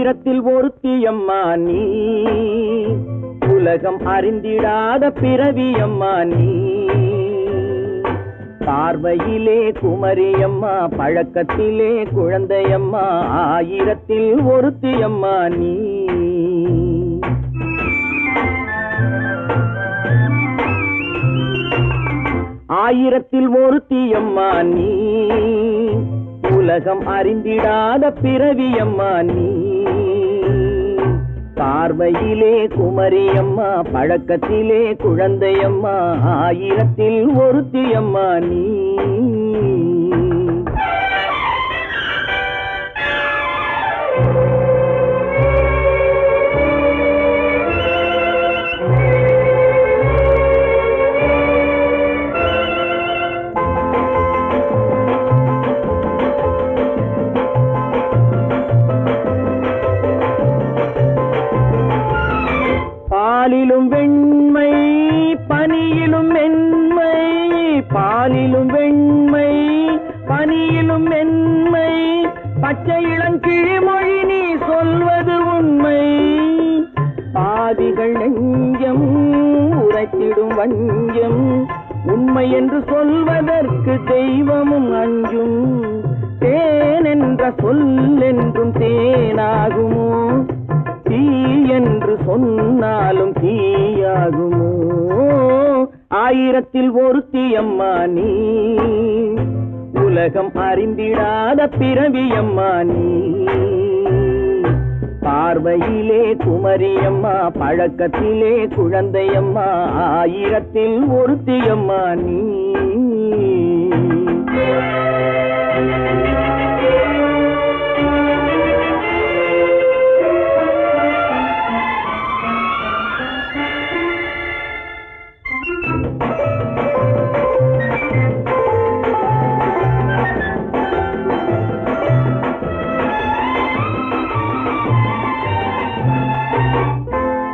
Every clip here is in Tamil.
ஆயிரத்தில் ஒருத்தியம்மா நீ, உலகம் அறிந்திடாத பிறவியம்மா நீ. பார்வையிலே குமரியம்மா, பழக்கத்திலே குழந்தையம்மா, ஆயிரத்தில் ஒருத்தியம்மா நீ. ஆயிரத்தில் ஒருத்தியம்மா நீ, உலகம் அறிந்திடாத பிறவியம்மா நீ. பார்வையிலே குமரியம்மா, பழக்கத்திலே குழந்தையம்மா, ஆயிரத்தில் ஒருத்தியம்மா நீ. பாலிலும் வெண்மை பனியிலும் மென்மை, பாலிலும் வெண்மை பனியிலும் மென்மை, பச்சை இளங்கிழிமொழி நீ சொல்வது உண்மை. பாதிகள் நெஞ்சம் உரைத்திடும் வஞ்சம், உண்மை என்று சொல்வதற்கு தெய்வமும் அஞ்சும். தேன் என்ற சொல் என்றும் தேனாகுமோ, தீ என்று சொன்னாலும் தீயாகுமோ. ஆயிரத்தில் ஒருத்தியம்மா நீ, உலகம் அறிந்திடாத பிறவியம்மா நீ. பார்வையிலே குமரியம்மா, பழக்கத்திலே குழந்தையம்மா, ஆயிரத்தில் ஒருத்தியம்மா நீ.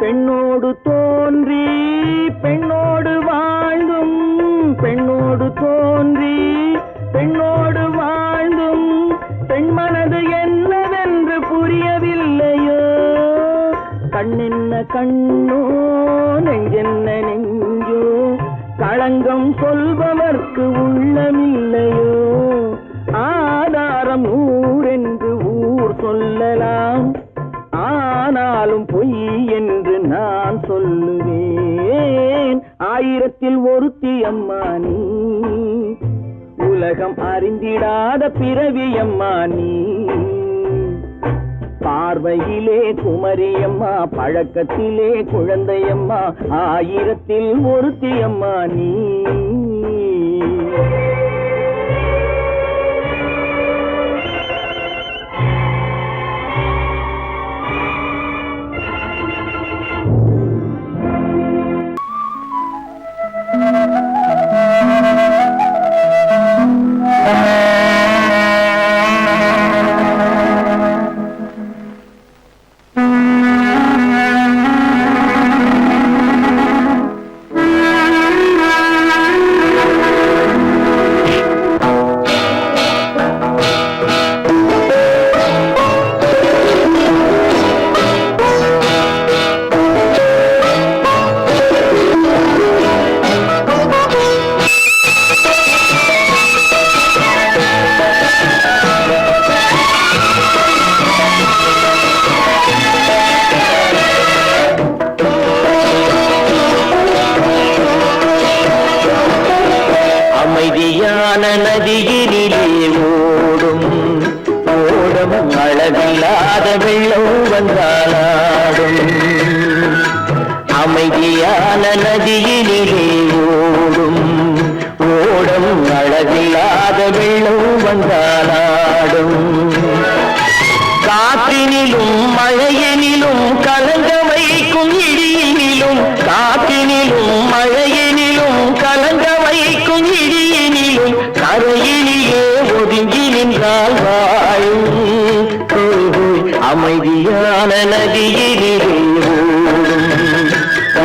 பெண்ணோடு தோன்றி பெண்ணோடு வாழ்ந்தும், பெண்ணோடு தோன்றி பெண்ணோடு வாழ்ந்தும், பெண்மனது என்னவென்று புரியவில்லையோ. கண்ணென்ன கண்ணோ, நெஞ்சென்ன நெஞ்சோ, களங்கம் சொல்பவர்க்கு உள்ளமில்லையோ. ஆதாரம் ஊரென்று ஊர் சொல்லலாம், ஆனாலும் பொய் என்று நான் சொல்லுவேன். ஆயிரத்தில் ஒருத்தியம்மா நீ, உலகம் அறிந்திடாத பிறவியம்மா நீ. பார்வையிலே குமரியம்மா, பழக்கத்திலே குழந்தையம்மா, ஆயிரத்தில் ஒருத்தியம்மா நீ. நதியினிலே ஓடும் ஓடும் அளவில்லாத வெள்ளம் வந்தாலாடும். அமைதியான நதியினிலே ஓடும் ஓடும் அளவில்லாத வெள்ளம் வந்தாலாடும். காற்றினிலும் மழையினிலும் கலங்க வைக்கும் இடியினிலும், காற்றினிலும் மழையினிலும் கலங்க வைக்கும் இடியினிலும், கரையிலேயே ஒதுங்கி நின்றால் வாழும். அமைதியான நதியினிலே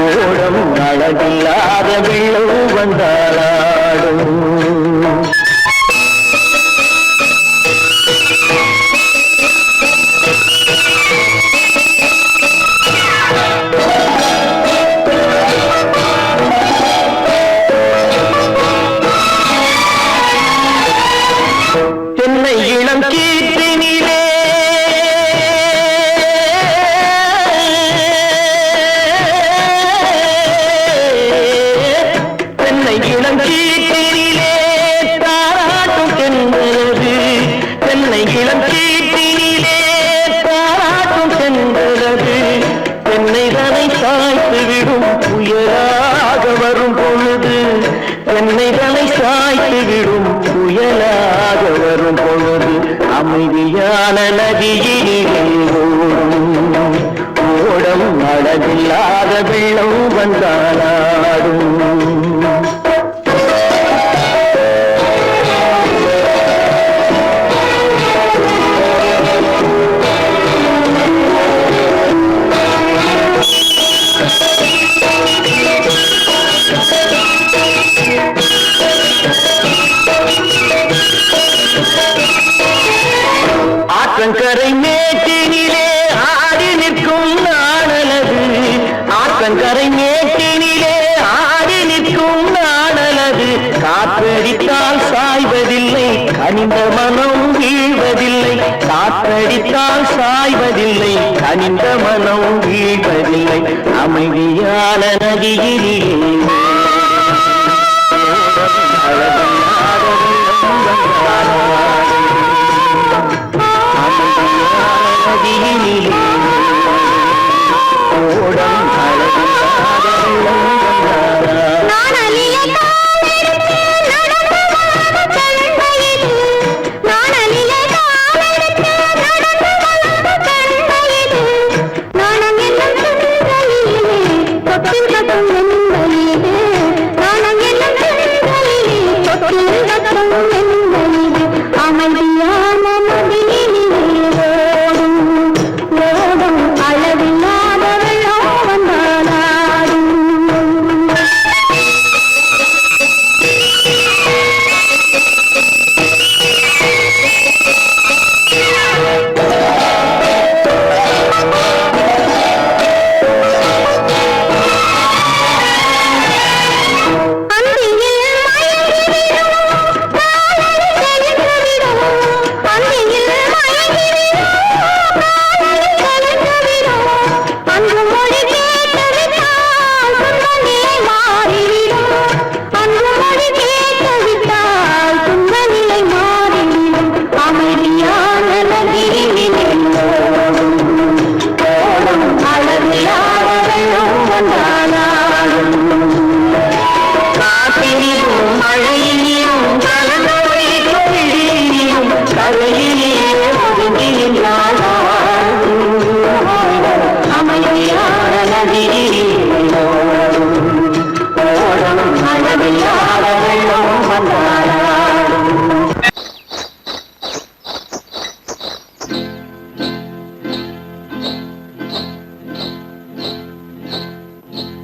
ஓடும் அளவில்லாத வெள்ளம் வந்தாலாடும். நதியிலே ஓடும் அழகில்லாத வெள்ளம் வந்தாலாடும். ஆற்றங்கரை மேட்டினிலே ஆடி நிற்கும் நாணலது, ஆற்றங்கரை மேட்டினிலே ஆடி நிற்கும் நாணலது. காற்றடித்தால் சாய்வதில்லை, கனிந்த மனம் வீழ்வதில்லை. காற்றடித்தால் சாய்வதில்லை, கனிந்த மனம் வீழ்வதில்லை. அமைதியான நதியிலே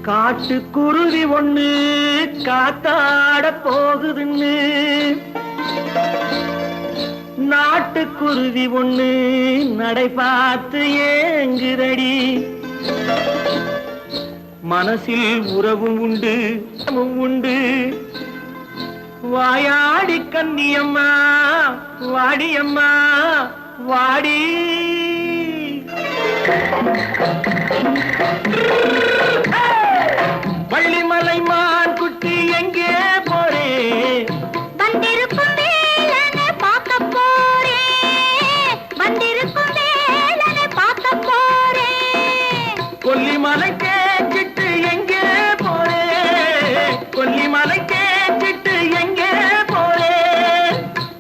காட்டுக்குருவி ஒண்ணு காத்தாட போகுதுன்னு, நாட்டுக்குருவி ஒண்ணு நடை பார்த்து ஏங்குதடி. மனசில் உறவும் உண்டு உண்டு. வாயாடி கன்னியம்மா வாடியம்மா வாடி. வள்ளிமலை மான் குட்டி எங்கே போறே? வந்திருக்கும் வேலனை பார்க்க போறேன், வந்திருக்கும் வேலனை பார்க்க போறேன். கொல்லிமலை கேட்டுட்டு எங்கே போறே? கொல்லிமலை கேட்டுட்டு எங்கே போறே?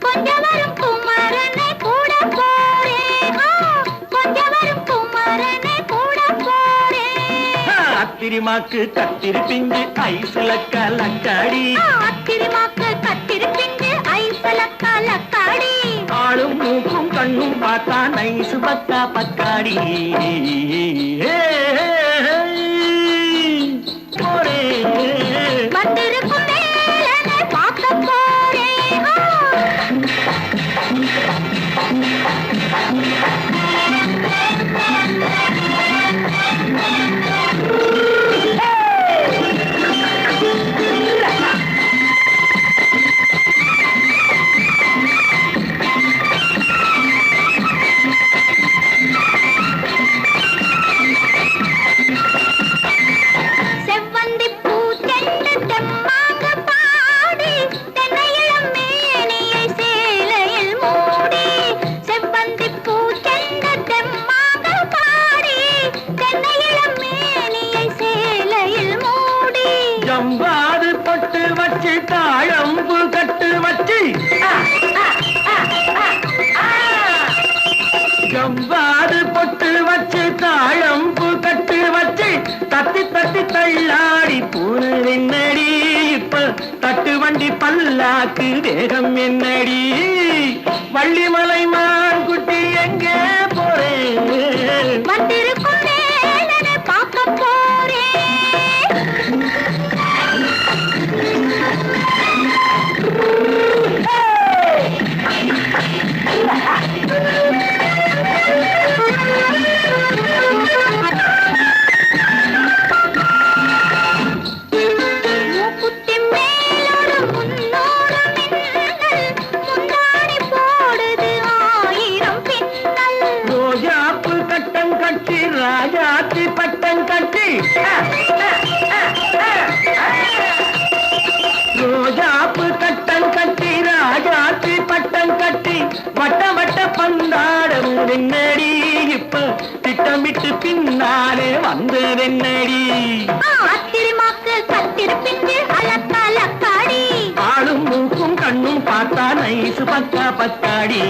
கொஞ்சம் வரும் குமரனை கூட போறேன், கொஞ்சம் வரும் குமரனை கூட போறேன். அத்திரிமாக்கு கத்திரி பிஞ்சு ஐசுல கலக்காடி, அத்திரிமாக்கு கத்திரி பிஞ்சு ஐசுல கலக்காடி. ஆளும் மூக்கும் கண்ணும் பார்த்தா நைசு பக்கா பக்காடி. போரே வந்திருக்கும் வேலனை பார்க்க போறேன். பல்லாக்கு தேகம் என்னடி வள்ளிமலை மான் குட்டி எங்கே போறேன் வந்திருக்கும் வேலனை பார்க்க போறேன். மூக்குத்தி மேலோடு முன்னோடு மின்னல், முந்தானை போடுது 1000 பின்னல். ரோஜாப்பு கட்டம் கட்டி ராஜாத்தி பட்டம் கட்டி ரோஜாப்பு கட்டம் கட்டி ராஜாத்தி பட்டம் கட்டி வட்ட வட்ட பந்தாடம் வெண்ணடி இப்ப திட்டமிட்டு பின்னாலே வந்து வெண்ணடி ஆத்திரமாக்கு கத்திருப்பின்று அலக்காடி. ஆளும் மூக்கும் கண்ணும் பார்த்தா நைசு பக்கா பக்காடி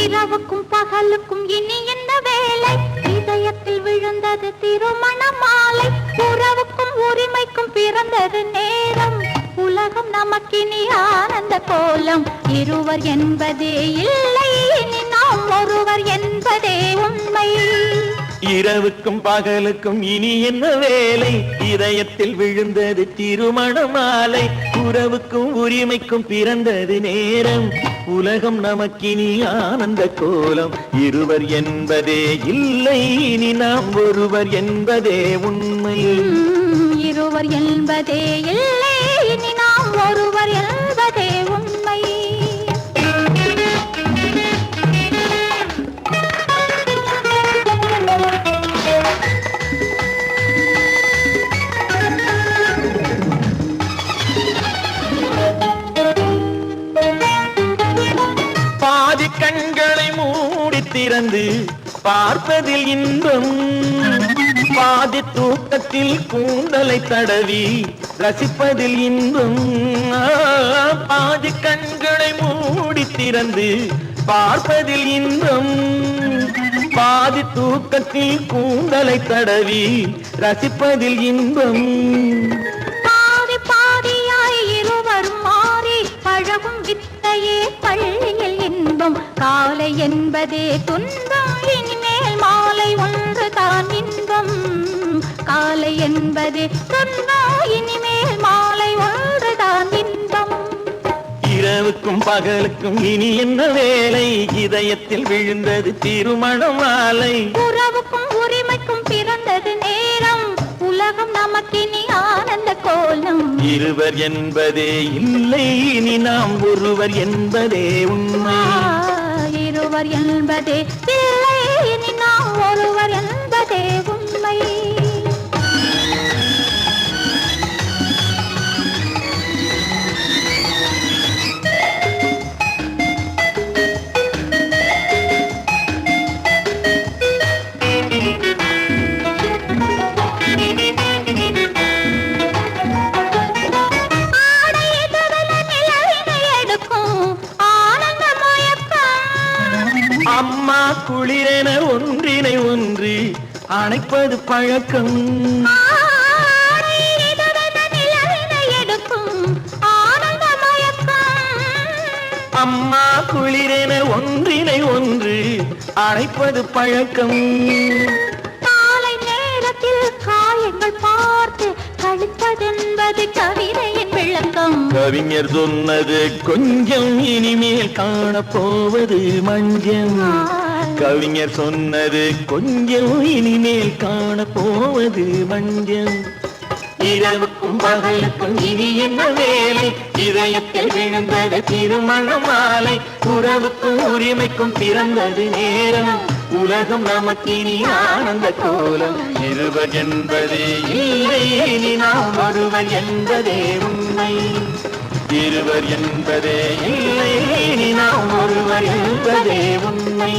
இரவுக்கும் பகலுக்கும் இனி என்ன வேலை, இதயத்தில் விழுந்தது திருமண மாலை. உறவுக்கும் உரிமைக்கும் பிறந்தது நேரம், உலகம் நமக்கினி ஆனந்த கோலம். இருவர் என்பதே இல்லை, இனி நாம் ஒருவர் என்பதே உண்மை. இரவுக்கும் பகலுக்கும் இனி என்ன வேலை, இதயத்தில் விழுந்தது திருமண மாலை. உறவுக்கும் உரிமைக்கும் பிறந்தது நேரம், உலகம் நமக்கினி ஆனந்த கோலம். இருவர் என்பதே இல்லை, இனி நாம் ஒருவர் என்பதே உண்மை. இருவர் என்பதே இல்லை, இனி நாம் ஒருவர் என்பதே உண்மை. பாதி கண்களை மூடி திறந்து பார்ப்பதில் இன்பம், பாதி தூக்கத்தில் கூந்தலை தடவி ரசிப்பதில் இன்பம். பாதி கண்களை மூடி திறந்து பார்ப்பதில் இன்பம், பாதி தூக்கத்தில் கூந்தலை தடவி ரசிப்பதில் இன்பம். பாதி பாதியாய் இருவரும் மாறி பழகும் வித்தையே பள்ளியில் இன்பம். காலை என்பதே துன்பம், இனிமேல் மாலை ஒன்று தான் இன்பம். காலை என்பதே துன்பம், இனிமேல் மாலை ஒன்று தான் இன்பம். இரவுக்கும் பகலுக்கும் இனி என்ன வேலை, இதயத்தில் விழுந்தது திருமண மாலை. உறவுக்கும் உரிமைக்கும் பிறந்தது நேரம், உலகம் நமக்கினி ஆனந்த கோலம். இருவர் என்பதே இல்லை, இனி நாம் ஒருவர் என்பதே உண்மை. இருவர் என்பதே இல்லை, இனி நாம் ஒருவர் என்பதே உண்மை. அம்மா குளிரென ஒன்றினை ஒன்று அணைப்பது பழக்கம். அம்மா குளிரென ஒன்றினை ஒன்று அணைப்பது பழக்கம். காலை நேரத்தில் காயங்கள் பார்த்து கழிப்பதென்பது கவிதையின் விளக்கம். கவிஞர் சொன்னது கொஞ்சம், இனிமேல் காணப்போவது மஞ்சம். கவிஞர் சொன்னது கொஞ்சம், இனிமேல் காணப்போவது மஞ்சம். இரவுக்கும் பகலுக்கும் இனி என்ன வேலை, இதயத்தில் விழுந்தது திருமண மாலை. உறவுக்கும் உரிமைக்கும் பிறந்தது நேரம், உலகம் நமக்கினி ஆனந்த கோலம். இருவர் என்பதே இல்லை, இனி நாம் ஒருவர் என்பதே உண்மை. இருவர் என்பதே இல்லை, இனி நாம் ஒருவர் என்பதே உண்மை.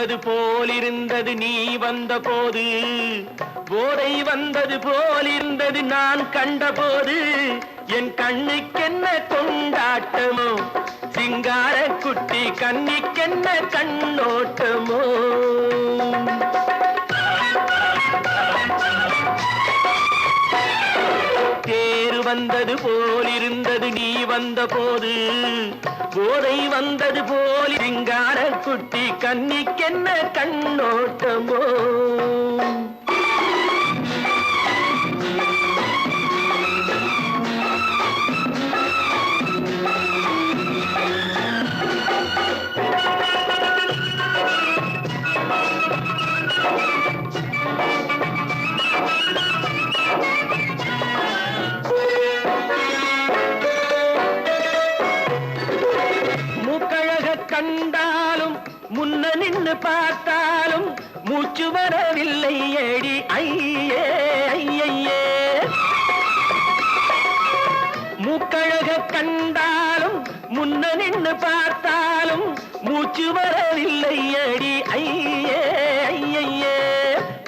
வந்தது போலிருந்தது நீ வந்த போது, போதை வந்தது போலிருந்தது நான் கண்டபோது, என் கண்ணுக்கென்ன கொண்டாட்டமோ, சிங்கார குட்டி கண்ணிக்கென்ன கண்ணோட்டமோ. தேர் வந்தது போலிருந்தது நீ வந்த போது, போதை வந்தது போல் சிங்கார குட்டி கண்ணிக்கென்ன கண்ணோட்டமோ. கண்டாலும் முன்ன நின்னு பார்த்தாலும் மூச்சு வரவில்லை ஏடி ஐயே ஐயே. மூக்கழக கண்டாலும் முன்ன நின்னு பார்த்தாலும் மூச்சு வரவில்லை ஏடி ஐயே ஐயே.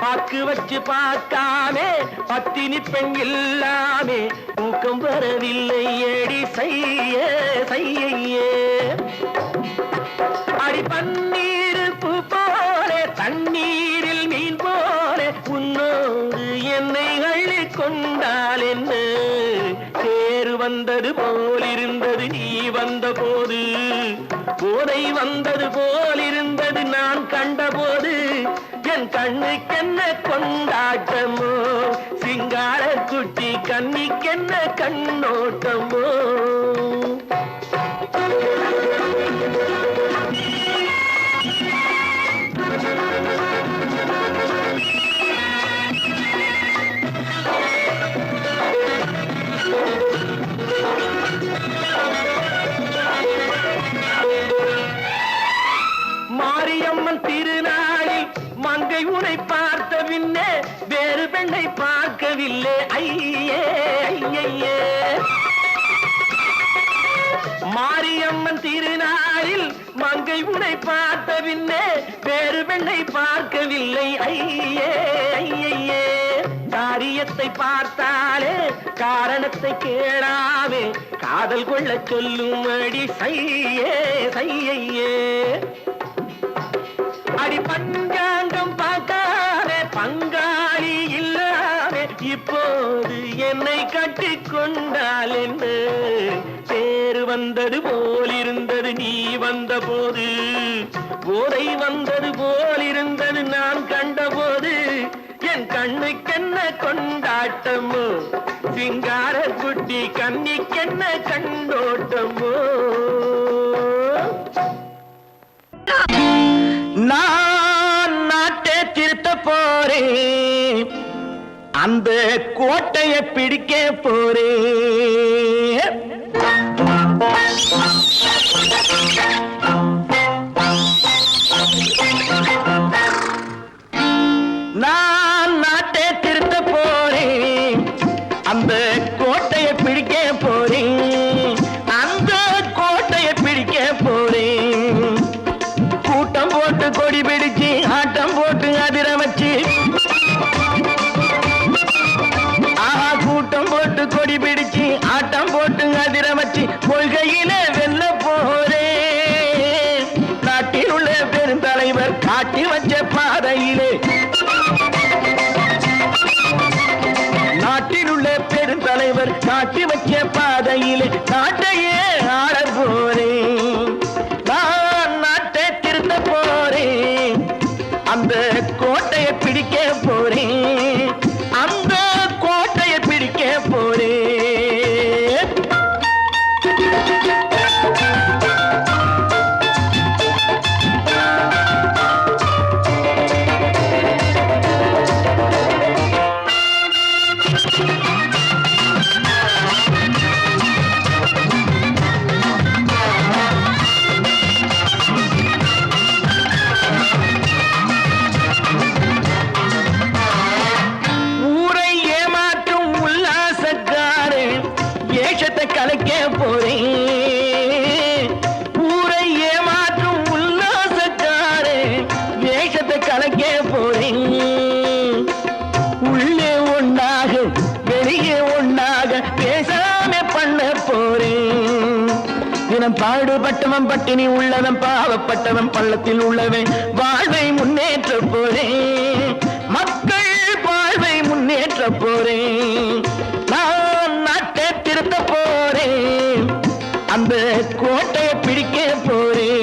பாக்கு வச்சு பார்க்காமே பத்தினி பெண் இல்லாமே தூக்கம் வரவில்லை ஏடி செய்யே செய்யே. அடி பன்னீர் பூ போல தண்ணீரில் மீன் போல உன்னோடு என்னை அள்ளி கொண்டால் என்ன. தேர் வந்தது போலிருந்தது நீ வந்த போது, போதை வந்தது போலிருந்தது நான் கண்டபோது, என் கண்ணுக்கென்ன கொண்டாட்டமோ, சிங்கார குட்டி கண்ணிக்கென்ன கண்ணோட்டமோ. மாரியம்மன் திருநாளில் மங்கை உனை பார்த்த பின்னே வேறு பெண்ணை பார்க்கவில்லை ஐயே ஐயே. மாரியம்மன் திருநாளில் மங்கை உனை பார்த்த பின்னே வேறு பெண்ணை பார்க்கவில்லை ஐயே ஐயே. காரியத்தை பார்த்தாலே காரணத்தை கேளாமே காதல் கொள்ள சொல்லும் அடி சையே சையே. அடி பஞ்சாங்கம் பார்க்காதே பங்காளி இல்லாமே இப்போது என்னை கட்டி கொண்டால் என்று. தேர் வந்தது போலிருந்தது நீ வந்த போது, போதை வந்தது போலிருந்தது நான் கண்டபோது, என் கண்ணுக்கென்ன கொண்டாட்டமோ, சிங்கார குட்டி கண்ணிக்கென்ன கண்ணோட்டமோ. நான் நாட்டை திருத்த போறேன், அந்த கோட்டையை பிடிக்க போறேன். நான் நாட்டை திருத்த போறேன், அந்த கோட்டையை பிடிக்க போறேன், அந்த கோட்டையை பிடிக்க போறேன். கூட்டம் போட்டு கொடி பிடிச்சு ஆட்டம் போட்டு அதிர வச்சு, கூட்டம் போட்டு கொடி பிடிச்சு ஆட்டம் போட்டு அதிர வச்சு கொள்கையில வெல்ல போறேன். நாட்டில் உள்ள பெருந்தலைவர் காட்டி வச்ச பாதையிலே, நாட்டில் உள்ள பெருந்தலைவர் காட்டி வச்ச பாதையிலே நாட்டையே ஆள போறேன். நான் நாட்டை திருத்த போறேன், அந்த கோட்டையை பிடிக்க போறேன், அந்த கோட்டையை பிடிக்க போறேன். கலைக்க போறேன், ஊரை ஏமாற்றும் உல்லாசக்காரே தினம் பாடுபட்டவன் பட்டினி உள்ளவன் பாவப்பட்டவன் பள்ளத்தில் உள்ளவன் வாழ்வை முன்னேற்ற போறேன், மக்கள் வாழ்வை முன்னேற்ற போறேன், நான் நாட்டை திருத்த போறேன், அந்த கோட்டையை பிடிக்க போறேன்.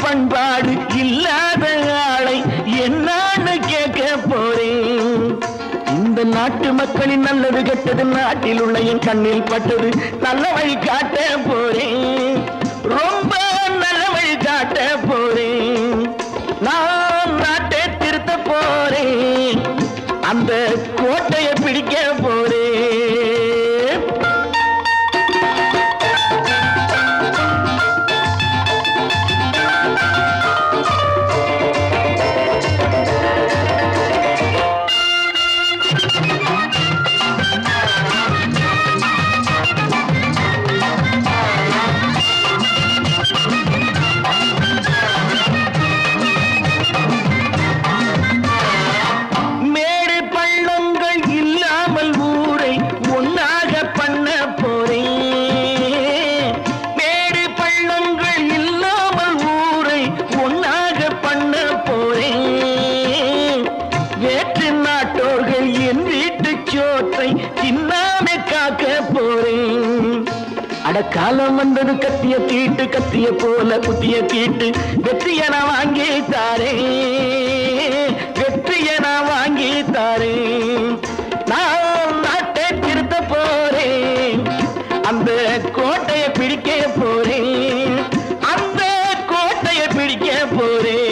பண்பாடு இல்லாத ஆளை என்னான்னு கேட்க போறேன். இந்த நாட்டு மக்களின் நல்லது கெட்டது நாட்டில் உள்ள என் கண்ணில் பட்டது நல்ல வழி காட்ட போறேன், ரொம்ப நல்ல வழி காட்ட போறேன், நான் நாட்டை திருத்த போறேன், அந்த கோட்டையை பிடிக்க போறேன். காலம் வந்தது கத்திய தீட்டு, கத்திய போல குத்திய தீட்டு, வெற்றிய நான் வாங்கி தாரேன், வெற்றிய நான் வாங்கி தாரேன், நான் நாட்டை திருத்த போறேன், அந்த கோட்டையை பிடிக்க போறேன், அந்த கோட்டையை பிடிக்க போறேன்.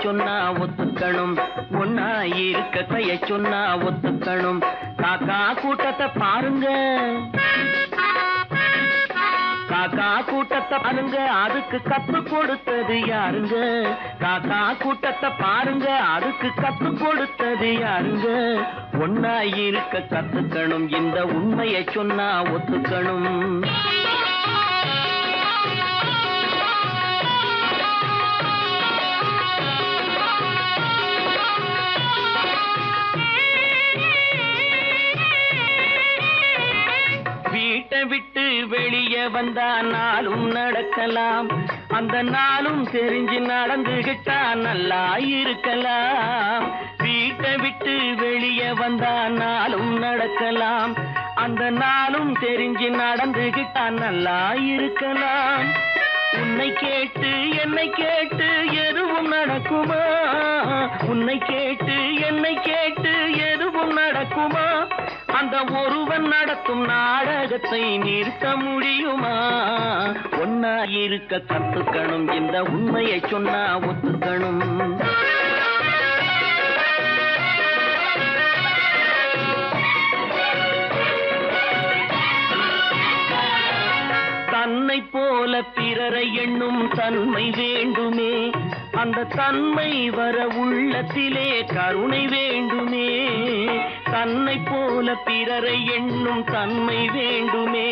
சொன்னா ஒத்துக்கணும், ஒன்னா இருக்க கைய சொன்னா ஒத்துக்கணும், காக்கா கூட்டத்தை பாருங்க, காக்கா கூட்டத்தை பாருங்க, அதுக்கு கத்து கொடுத்தது யாருங்க, காக்கா கூட்டத்தை பாருங்க, அதுக்கு கத்து கொடுத்தது யாருங்க, ஒன்னா இருக்க கத்துக்கணும், இந்த உண்மையை சொன்னா ஒத்துக்கணும். வீட்டை விட்டு வெளியே வந்தா நாளும் நடக்கலாம், அந்த நாளும் தெரிஞ்சு நடந்துகிட்டா நல்லா இருக்கலாம். வீட்டை விட்டு வெளியே வந்தா நாளும் நடக்கலாம், அந்த நாளும் தெரிஞ்சு நடந்துகிட்டா நல்லா இருக்கலாம். உன்னை கேட்டு என்னை கேட்டு எதுவும் நடக்குமா, உன்னை கேட்டு என்னை கேட்டு எதுவும் நடக்குமா, அந்த ஒருவன் நடத்தும் நாடகத்தை நிறுத்த முடியுமா, ஒன்னா இருக்க கத்துக்கணும், இந்த உண்மையை சொன்னா ஒத்துக்கணும். தன்னை போல பிறரை எண்ணும் தன்மை வேண்டுமே, அந்த தன்மை வர உள்ளத்திலே கருணை வேண்டுமே, தன்னை போல பிறரை எண்ணும் தன்மை வேண்டுமே,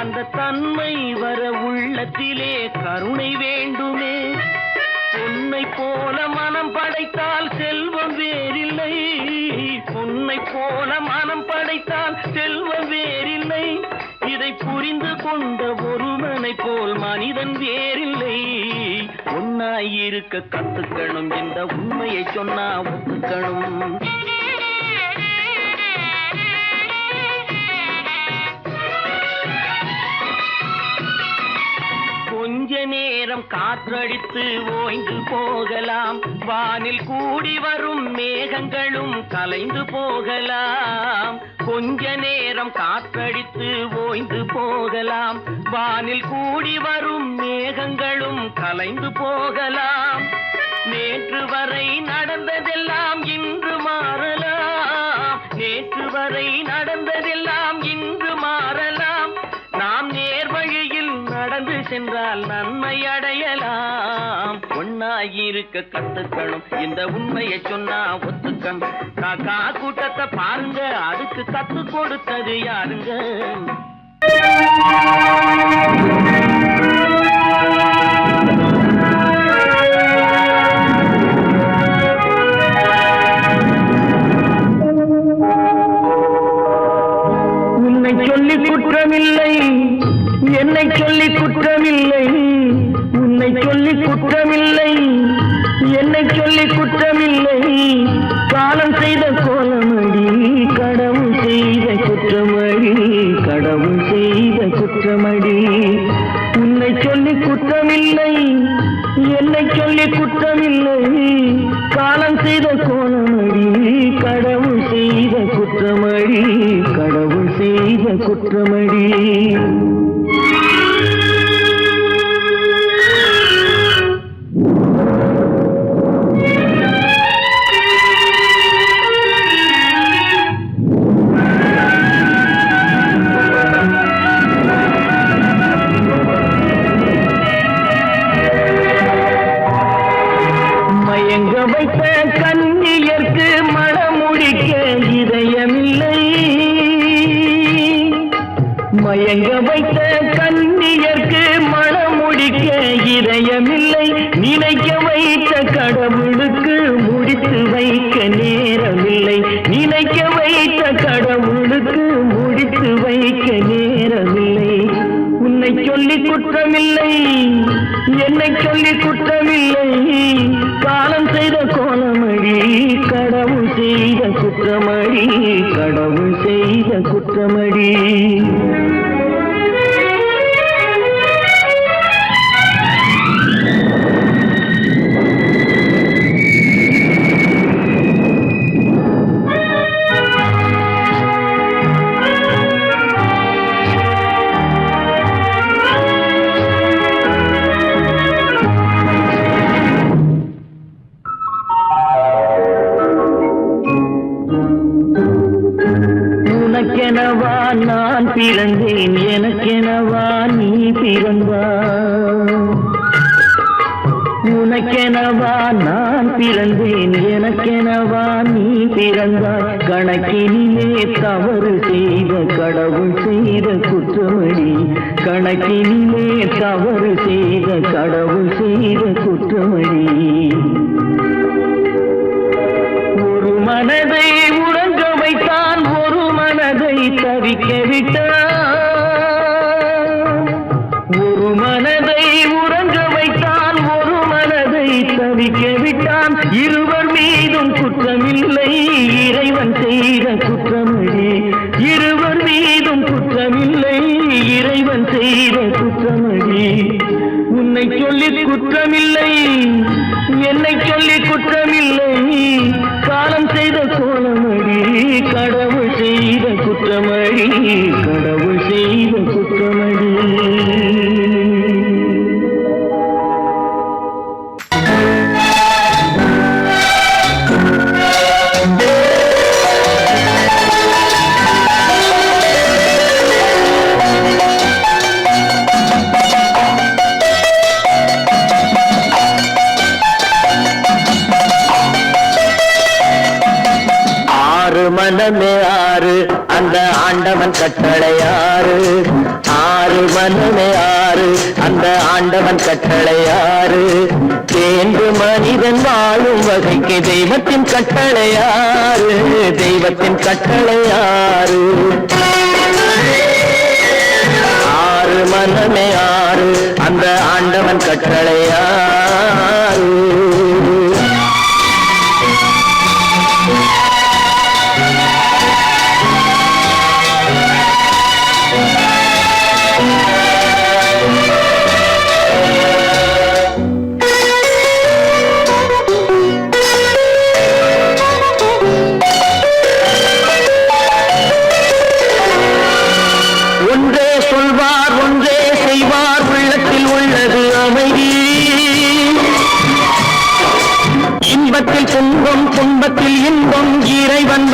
அந்த தன்மை வர உள்ளத்திலே கருணை வேண்டுமே. பொன்னை போல மனம் படைத்தால் செல்வம் வேறில்லை, பொன்னை போல மனம் படைத்தால் செல்வம் வேறில்லை, இதை புரிந்து கொண்ட ஒருவனை போல் மனிதன் வேறில்லை, ஒன்னாயிருக்க கத்துக்கணும், இந்த உண்மையை சொன்னா ஒத்துக்கணும். கொஞ்ச நேரம் நேரம் காற்றடித்து ஓய்ந்து போகலாம், வானில் கூடி வரும் மேகங்களும் கலைந்து போகலாம். கொஞ்ச நேரம் காற்றடித்து ஓய்ந்து போகலாம், வானில் கூடி வரும் மேகங்களும் கலைந்து போகலாம். நேற்று வரை நடந்ததெல்லாம் இன்று மாறலாம், நேற்று வரை நடந்ததெல்லாம் இன்று மாறலாம். நாம் நேர் வழியில் நடந்து சென்றால் நன்மை அடையலாம். ஒன்னாயிருக்க கத்துக்கணும், இந்த உண்மையை சொன்னா ஒத்துக்கணும். காக்கா கூட்டத்தை பாருங்க, அதுக்கு கத்து கொடுத்தது யாருங்க? உன்னை சொல்லி குற்றமில்லை, என்னை சொல்லி குற்றமில்லை. உன்னை சொல்லி குற்றமில்லை, என்னை சொல்லி குற்றமில்லை. காலம் செய்த கோலமடி, கடவுள் செய்த குற்றமடி, கடவுள் செய்த குற்றமடி. உன்னை சொல்லி குற்றமில்லை, என்னை சொல்லி குற்றமில்லை. காலம் செய்த கோலமடி, கடவுள் செய்த குற்றமடி, கடவுள் செய்த குற்றமடி. மயங்க வைத்த கண்ணியர்க்கு மனமுடிக்க இதயமில்லை, மயங்க வைத்த கண்ணியர்க்கு மனமுடிக்க இதயமில்லை. நினைக்க வைத்த கடவுளுக்கு முடித்து வைக்க நேரமில்லை, நினைக்க வைத்த கடவுளுக்கு முடித்து வைக்க நேரமில்லை. உன்னை சொல்லி குற்றமில்லை, என்னை சொல்லி குற்றமில்லை. காலம் செய்த கோலமடி, கடவுள் செய்த குற்றமடி, கடவுள் செய்த குற்றமடி. உனக்கெனவா நான் பிறந்தேன், எனக்கெனவா நீ பிறந்தாய். உனக்கெனவா நான் பிறந்தேன், எனக்கெனவா நீ பிறந்தாய். கணக்கினிலே தவறு செய்த கடவுள் செய்த குற்றமடி, கணக்கினிலே தவறு செய்த கடவுள் செய்த குற்றமடி. ஒரு மனதை உறங்க வைத்தான், ஒரு மனதை தவிக்க விட்டான். ஒரு மனதை உறங்க வைத்தான், ஒரு மனதை தவிக்க விட்டான். இருவர் மீதும் குற்றமில்லை, இறைவன் செய்த குற்றமடி. இருவர் மீதும் குற்றமில்லை, இறைவன் செய்த குற்றமடி. உன்னை சொல்லி குற்றமில்லை, என்னை சொல்லி குற்றமில்லை. காலம் செய்த கோலமடி, கடவுள் செய்த குற்றமடி, கடவுள் செய்த குற்றமடி. மனமே ஆறு, அந்த ஆண்டவன் கட்டளையாறு. ஆறு மனமே ஆறு, அந்த ஆண்டவன் கட்டளையாறு. தேர்ந்து மனிதன் வாழும் வகைக்கு தெய்வத்தின் கட்டளையாறு, தெய்வத்தின் கட்டளையாறு. ஆறு மனமே ஆறு, அந்த ஆண்டவன் கட்டளையாறு.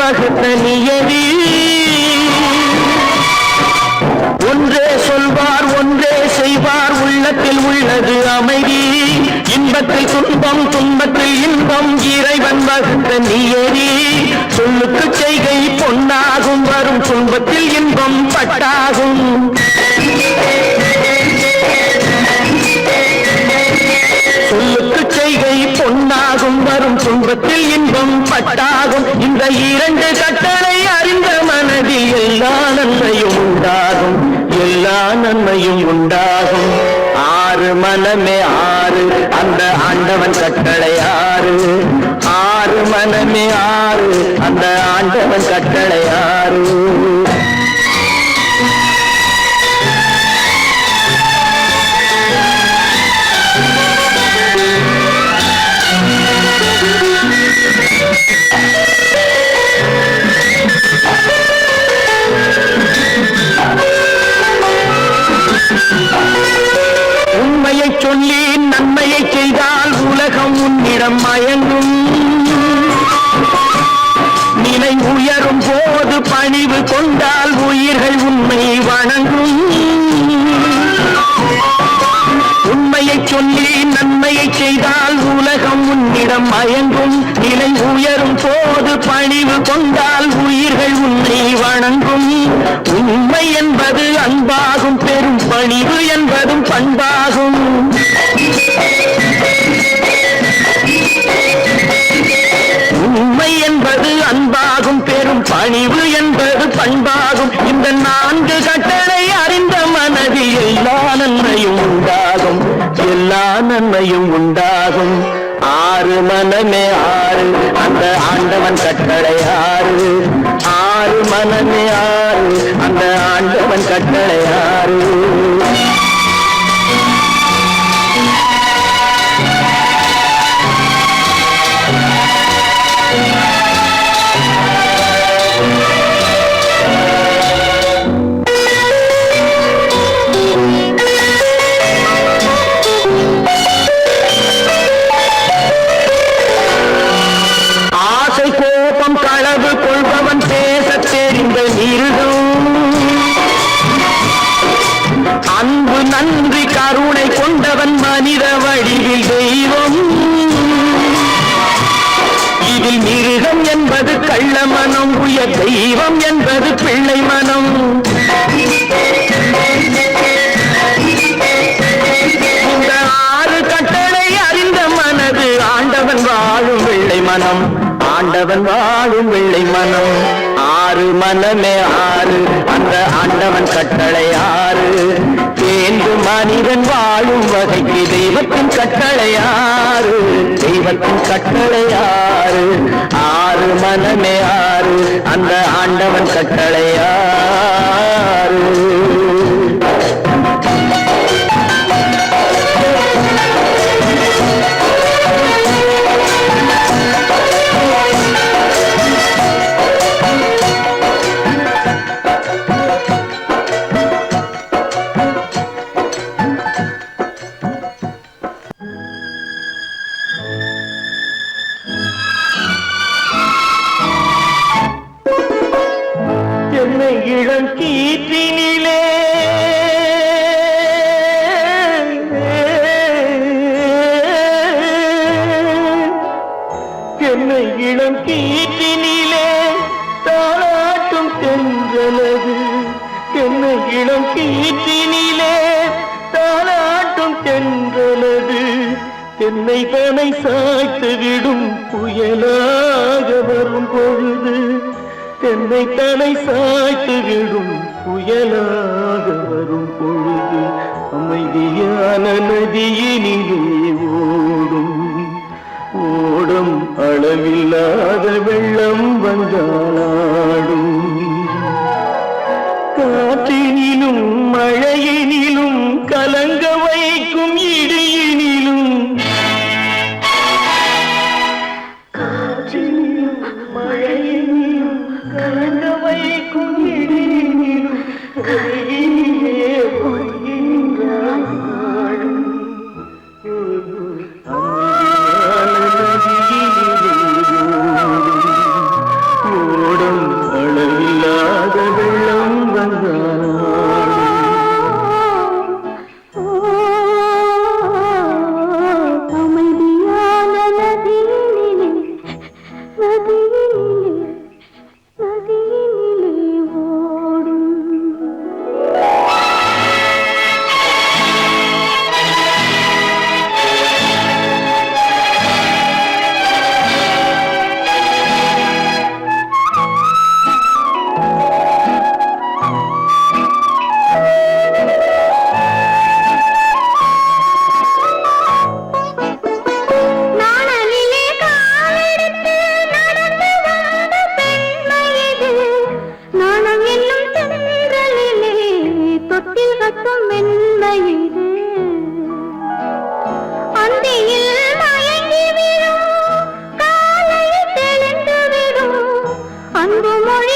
வகுத்த நியதி ஒன்றே சொல்வார் ஒன்றே செய்வார் உள்ளத்தில் உள்ளது அமைதி இன்பத்தில் துன்பம் துன்பத்தில் இன்பம் இறைவன் வகுத்த நியதி சொல்லுக்கு செய்கை பொன்னாகும் வரும் துன்பத்தில் இன்பம் பட்டாகும் சொல்லுக்கு செய்கை பொன்னாகும் வரும் துன்பத்தில் இன்பம் பட்டாகும் இந்த இரண்டு கட்டளை அறிந்த மனதில் எல்லா நன்மையும் உண்டாகும் எல்லா நன்மையும் உண்டாகும் ஆறு மனமே ஆறு அந்த ஆண்டவன் கட்டளை ஆறு ஆறு மனமே ஆறு அந்த ஆண்டவன் கட்டளை ஆறு உண்மையை சொல்லி நன்மையை செய்தால் உலகம் உன்னிடம் மயங்கும் நிலை உயரும் போது பணிவு கொண்டால் உயிர்கள் உண்மை வணங்கும் உண்மையை சொல்லி நன்மையை செய்தால் உலகம் உன்னிடம் மயங்கும் நிலை உயரும் போது பணிவு கொண்டால் உயிர்கள் உன்னை வணங்கும் உண்மை என்பது அன்பாகும் பெரும் பணிவு என்பதும் பண்பாகும் உண்மை என்பது அன்பாகும் பெரும் பணிவு என்பது பண்பாகும் இந்த நான்கு கட்டளை அறிந்த மனதில் எல்லா நன்மையும் உண்டாகும் எல்லா நன்மையும் உண்டாகும் ஆறு மனமே ஆறு அந்த ஆண்டவன் கட்டளை ஆறு ஆறு மனமே ஆறு அந்த ஆண்டவன் கட்டளை ஆறு களவு கொள்பவன் பேச தெரிந்த மிருகம் அன்பு நன்றி கருணை கொண்டவன் மனித வடிவில் தெய்வம் இதில் மிருகம் என்பது கள்ள மனம் உயர் தெய்வம் என்பது பிள்ளை மனம் இந்த ஆறு கட்டளை அறிந்த மனது ஆண்டவன் வாழும் வெள்ளை மனம் ஆண்டவன் வாழும் வெள்ளை மனம் ஆறு மனமே ஆறு அந்த ஆண்டவன் கட்டளை ஆறு தேர்ந்து மனிதன் வாழும் வகைக்கு தெய்வத்தின் கட்டளை ஆறு தெய்வத்தின் கட்டளை ஆறு ஆறு மனமே ஆறு அந்த ஆண்டவன் கட்டளை ஆறு இளம் கீற்றினிலே என்னை இளம் கீற்றினிலே தாளாட்டும் தென்றலது என்னை இளம் கீற்றினிலே தாளாட்டும் தென்றலது என்னை தனை சாய்த்து விடும் புயலாக வரும் பொழுது என்னை தலை சாய்த்து விடும் புயலாக வரும் பொழுது அமைதியான நதியினிலே ஓடும் ஓடும் அளவில்லாத வெள்ளம் வந்தாடும் காற்றினிலும் மழையினிலும் கலங்க வைக்கும் இடியினிலும் காற்றினிலும் மழையினிலும் கலங்க வைக்கும் இடியினிலும் கையிலே ஒழுகின்றான் ஓடும் அன்பு மொழி